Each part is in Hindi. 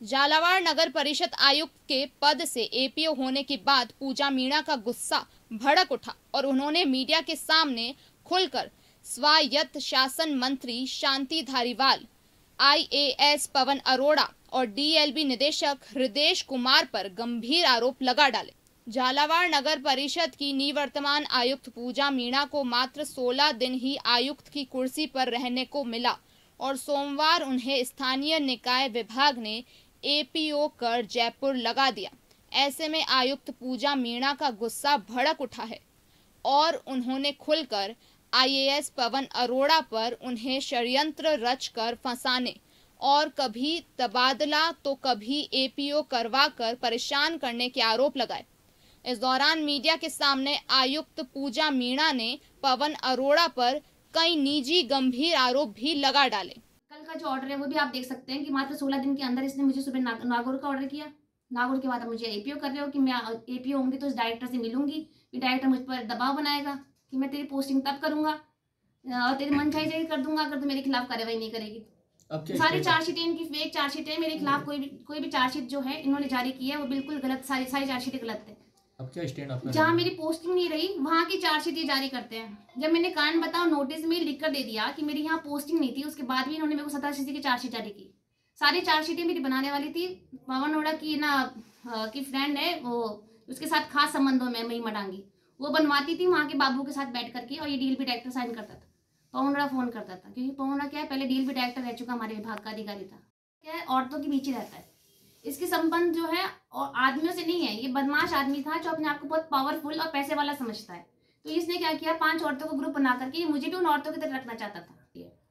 झालावाड़ नगर परिषद आयुक्त के पद से एपीओ होने के बाद पूजा मीणा का गुस्सा भड़क उठा और उन्होंने मीडिया के सामने खुलकर स्वायत्त शासन मंत्री शांति धारीवाल, आईएएस पवन अरोड़ा और डीएलबी निदेशक हृदेश कुमार पर गंभीर आरोप लगा डाले। झालावाड़ नगर परिषद की निवर्तमान आयुक्त पूजा मीणा को मात्र 16 दिन ही आयुक्त की कुर्सी पर रहने को मिला और सोमवार उन्हें स्थानीय निकाय विभाग ने एपीओ कर जयपुर लगा दिया। ऐसे में आयुक्त पूजा मीणा का गुस्सा भड़क उठा है और उन्होंने खुलकर आईएएस पवन अरोड़ा पर उन्हें षड्यंत्र रचकर फंसाने और कभी तबादला तो कभी एपीओ करवाकर परेशान करने के आरोप लगाए। इस दौरान मीडिया के सामने आयुक्त पूजा मीणा ने पवन अरोड़ा पर कई निजी गंभीर आरोप भी लगा डाले। कल का जो ऑर्डर है वो भी आप देख सकते हैं कि मात्र 16 दिन के अंदर इसने मुझे सुबह नागौर का ऑर्डर किया। नागौर के बाद आप मुझे एपीओ कर रहे हो कि मैं एपीओ होंगी तो इस डायरेक्टर से मिलूंगी, कि डायरेक्टर मुझ पर दबाव बनाएगा कि मैं तेरी पोस्टिंग तब करूंगा और तेरी मनचाही कर दूंगा अगर तू मेरे खिलाफ कार्रवाई नहीं करेगी। सारी चार्जशीटें इनकी फेक चार्जशीटें, मेरे खिलाफ कोई भी चार्जशीट जो है इन्होंने जारी की है वो बिल्कुल गलत, सारी चार्जशीटें गलत है। अब क्या स्टैंड आपका? जहाँ मेरी पोस्टिंग नहीं रही वहाँ की चार्जशीट जारी करते हैं। जब मैंने कारण बताओ नोटिस में लिख कर दे दिया कि मेरी यहाँ पोस्टिंग नहीं थी, उसके बाद भी इन्होंने मेरे को 17 की चार्जशीट जारी की। सारी चार्जशीटें मेरी बनाने वाली थी। पवन अरोड़ा की की फ्रेंड है, वो उसके साथ खास संबंधों में मई मडांगी, वो बनवाती थी वहाँ के बाबू के साथ बैठ करके, और ये डीएलपी डायरेक्टर साइन करता था। पवन अरोड़ा फोन करता था, क्योंकि पवन अरोड़ा क्या है, पहले डीएलपी डायरेक्टर रह चुका, हमारे विभाग का अधिकारी था। क्या है, औरतों के बीच ही रहता है। इसके संबंध जो है और आदमियों से नहीं है, ये बदमाश आदमी था जो अपने आप को बहुत पावरफुल और पैसे वाला समझता है। तो इसने क्या किया, 5 औरतों को ग्रुप बना करके मुझे भी उन औरतों की तरह रखना चाहता था,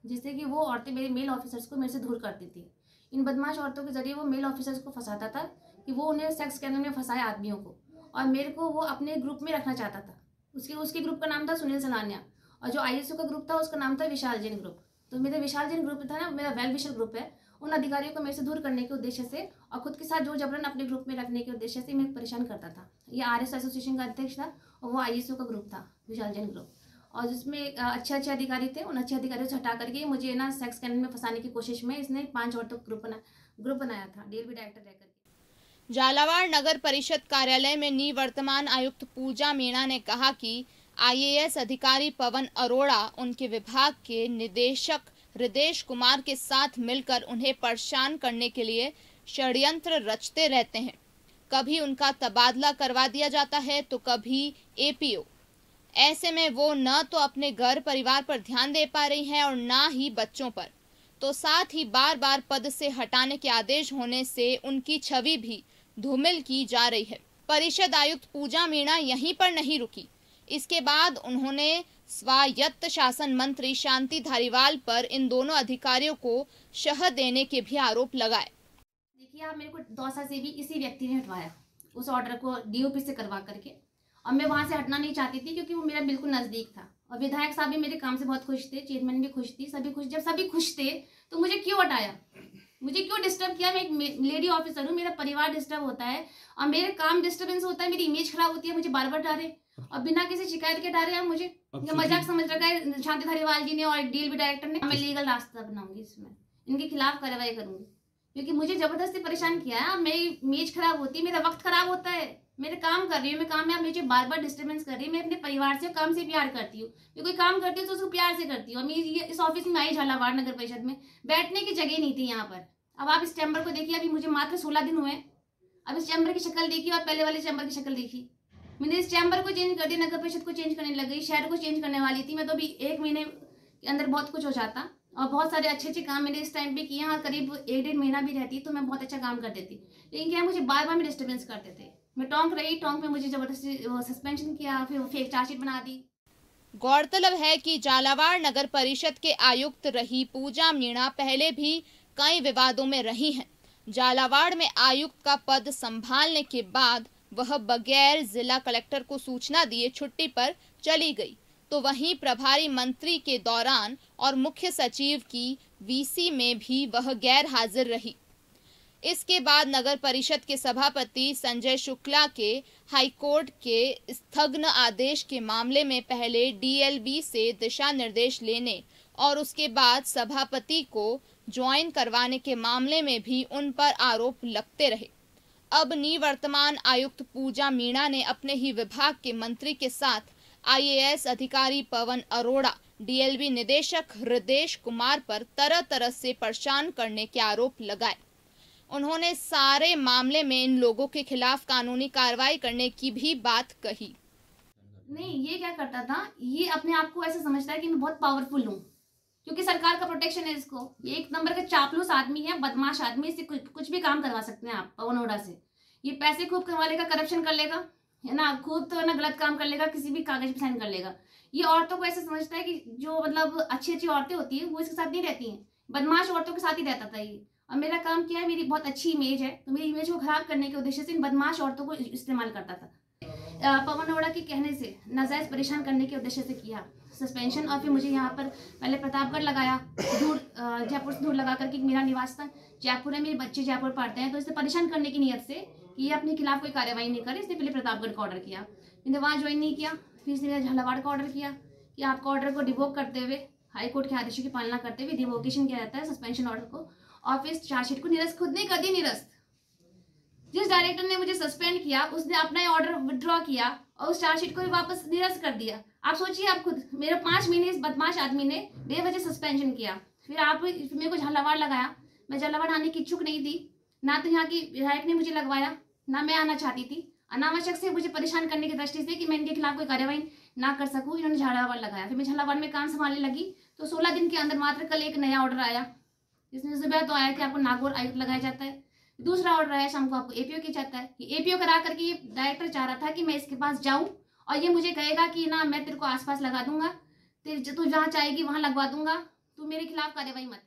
जिससे कि वो औरतें मेरे मेल ऑफिसर्स को मेरे से दूर करती थी। इन बदमाश औरतों के जरिए वो मेल ऑफिसर्स को फंसाता था कि वो उन्हें सेक्स स्कैंडल में फंसाए आदमियों को, और मेरे को वो अपने ग्रुप में रखना चाहता था। उसके ग्रुप का नाम था सुनील सलानिया, और जो आईएसओ का ग्रुप था उसका नाम था विशाल जैन ग्रुप। तो मेरा विशाल जैन ग्रुप था ना, मेरा वेल विशर ग्रुप है, उन अधिकारियों को मेरे से दूर करने के उद्देश्य से और खुद के साथ जोर जबरन अपने ग्रुप में रखने के उद्देश्य से मैं परेशान करता था। ये आरएस एसोसिएशन का अध्यक्ष था और वो आईएसओ का ग्रुप था, विशाल जैन ग्रुप, और जिसमें अच्छे अधिकारी थे। उन अच्छे अधिकारियों से हटा करके मुझे ना सेक्स स्कैंडल में फंसाने की कोशिश में इसने 5 औरतों का ग्रुप बनाया था, डीएलबी डायरेक्टर रहकर। झालावाड़ नगर परिषद कार्यालय में निवर्तमान आयुक्त पूजा मीणा ने कहा कि आईएएस अधिकारी पवन अरोड़ा उनके विभाग के निदेशक हृदेश कुमार के साथ मिलकर उन्हें परेशान करने के लिए षड्यंत्र रचते रहते हैं। कभी उनका तबादला करवा दिया जाता है तो कभी एपीओ। ऐसे में वो न तो अपने घर परिवार पर ध्यान दे पा रही हैं और ना ही बच्चों पर, तो साथ ही बार बार पद से हटाने के आदेश होने से उनकी छवि भी धूमिल की जा रही है। परिषद आयुक्त पूजा मीणा यहीं पर नहीं रुकी। इसके बाद उन्होंने स्वायत्त शासन मंत्री शांति धारीवाल पर इन दोनों अधिकारियों को शह देने के भी आरोप लगाए। देखिए, आप मेरे को दौसा से भी इसी व्यक्ति ने हटवाया, उस ऑर्डर को डीओपी से करवा करके, और मैं वहां से हटना नहीं चाहती थी क्योंकि वो मेरा बिल्कुल नजदीक था, और विधायक साहब भी मेरे काम से बहुत खुश थे, चेयरमैन भी खुश थी, सभी खुश। जब सभी खुश थे तो मुझे क्यों हटाया, मुझे क्यों डिस्टर्ब किया? मैं एक लेडी ऑफिसर हूँ, मेरा परिवार डिस्टर्ब होता है और मेरे काम डिस्टर्बेंस होता है, मेरी इमेज खराब होती है, मुझे बार बार डाले और बिना किसी शिकायत के डाले हैं मुझे। ये मजाक समझ रखा है शांति धारीवाल जी ने और डीएलबी डायरेक्टर ने। मैं लीगल रास्ता बनाऊंगी, इसमें इनके खिलाफ कार्रवाई करूंगी, क्योंकि मुझे जबरदस्ती परेशान किया है। मेरी इमेज खराब होती है, मेरा वक्त खराब होता है, मेरे काम कर रही हूँ, मैं काम में आप मुझे बार बार डिस्टर्बेंस कर रही है। मैं अपने परिवार से काम से प्यार करती हूँ, मैं कोई काम करती हूँ तो उसको प्यार से करती हूँ। मैं इस ऑफिस में आई झालावाड़ नगर परिषद में, बैठने की जगह नहीं थी यहाँ पर। अब आप इस चैम्बर को देखिए, अभी मुझे मात्र 16 दिन हुए। अब इस चैम्बर की शक्ल देखिए और पहले वाले चैम्बर की शक्ल देखी। मैंने इस चैम्बर को चेंज कर दिया, नगर परिषद को चेंज करने लग गई, शहर को चेंज करने वाली थी मैं, तो अभी 1 महीने के अंदर बहुत कुछ हो जाता और बहुत सारे अच्छे काम मैंने इस टाइम पे किए। हाँ, करीब 1-1.5 महीना भी रहती तो मैं बहुत अच्छा काम कर देती, लेकिन क्या मुझे बार बार में डिस्टर्बेंस करते थे। मैं टोंक रही, टोंक में मुझे जबरदस्ती सस्पेंशन किया, फिर फेक चार्जशीट बना दी। गौरतलब है कि झालावाड़ नगर परिषद के आयुक्त रही पूजा मीणा पहले भी कई विवादों में रही हैं। झालावाड़ में आयुक्त का पद संभालने के बाद वह बगैर जिला कलेक्टर को सूचना दिए छुट्टी पर चली गई, तो वहीं प्रभारी मंत्री के दौरान और मुख्य सचिव की वीसी में भी वह गैर हाजिर रही। इसके बाद नगर परिषद के सभापति संजय शुक्ला के हाईकोर्ट के स्थगन आदेश के मामले में पहले डीएलबी से दिशा निर्देश लेने और उसके बाद सभापति को ज्वाइन करवाने के मामले में भी उन पर आरोप लगते रहे। अब निवर्तमान आयुक्त पूजा मीणा ने अपने ही विभाग के मंत्री के साथ IAS अधिकारी पवन अरोड़ा, DLV निदेशक हृदेश कुमार पर तरह तरह से परेशान करने के आरोप लगाए। उन्होंने सारे मामले में इन लोगों के खिलाफ कानूनी कार्रवाई करने की भी बात कही। नहीं, ये क्या करता था, ये अपने आप को ऐसे समझता है कि मैं बहुत पावरफुल हूँ क्योंकि सरकार का प्रोटेक्शन है इसको। ये एक नंबर का चापलूस आदमी है, बदमाश आदमी। इससे कुछ भी काम करवा सकते हैं आप पवन अरोड़ा से। ये पैसे खूब कमा लेगा, करप्शन कर लेगा, है ना, खूब तो है ना गलत काम कर लेगा, किसी भी कागज पे साइन कर लेगा। ये औरतों को ऐसे समझता है कि जो मतलब अच्छी अच्छी औरतें होती है वो इसके साथ नहीं रहती हैं, बदमाश औरतों के साथ ही रहता था ये। और मेरा काम क्या है, मेरी बहुत अच्छी इमेज है, तो मेरी इमेज को खराब करने के उद्देश्य से इन बदमाश औरतों को इस्तेमाल करता था। पवन अरोड़ा के कहने से नाजायज परेशान करने के उद्देश्य से किया सस्पेंशन। और फिर मुझे यहाँ पर पहले प्रतापगढ़ लगाया, दूर जयपुर से दूर लगा करके। मेरा निवास था जयपुर है, मेरे बच्चे जयपुर पढ़ते हैं, तो इसे परेशान करने की नीयत से कि ये अपने खिलाफ कोई कार्रवाई नहीं करे, इसने पहले प्रतापगढ़ का ऑर्डर किया। मैंने वहाँ ज्वाइन नहीं किया, फिर इसने मेरा झालावाड़ का ऑर्डर किया कि आपका ऑर्डर को डिवोक करते हुए, हाईकोर्ट के आदेशों की पालना करते हुए डिवोकेशन किया जाता है सस्पेंशन ऑर्डर को। और फिर चार्जशीट को निरस्त खुद नहीं कर दी निरस्त। जिस डायरेक्टर ने मुझे सस्पेंड किया उसने अपना ऑर्डर विड्रॉ किया और उस चार्जशीट को भी वापस निरस्त कर दिया। आप सोचिए, आप खुद, मेरे 5 महीने इस बदमाश आदमी ने बेवजह सस्पेंशन किया। फिर आप मेरे को झालावाड़ लगाया। मैं झालावाड़ आने की इच्छुक नहीं थी, ना तो यहाँ की विधायक ने मुझे लगवाया, ना मैं आना चाहती थी। अनावश्यक से मुझे परेशान करने की दृष्टि से कि मैं इनके खिलाफ कोई कार्रवाई ना कर सकूं, इन्होंने झालावाड़ लगाया। फिर मैं झालावाड़ में काम संभालने लगी तो 16 दिन के अंदर मात्र कल एक नया ऑर्डर आया, जिसमें सुबह तो आया कि आपको नागौर आयुक्त लगाया जाता है, दूसरा ऑर्डर आया शाम को आपको APO किया जाता है। ये APO करा करके ये डायरेक्टर चाह रहा था कि मैं इसके पास जाऊं और ये मुझे कहेगा कि ना मैं तेरे को आसपास लगा दूंगा, तू जहाँ चाहेगी वहां लगवा दूंगा, तू मेरे खिलाफ कार्रवाई मत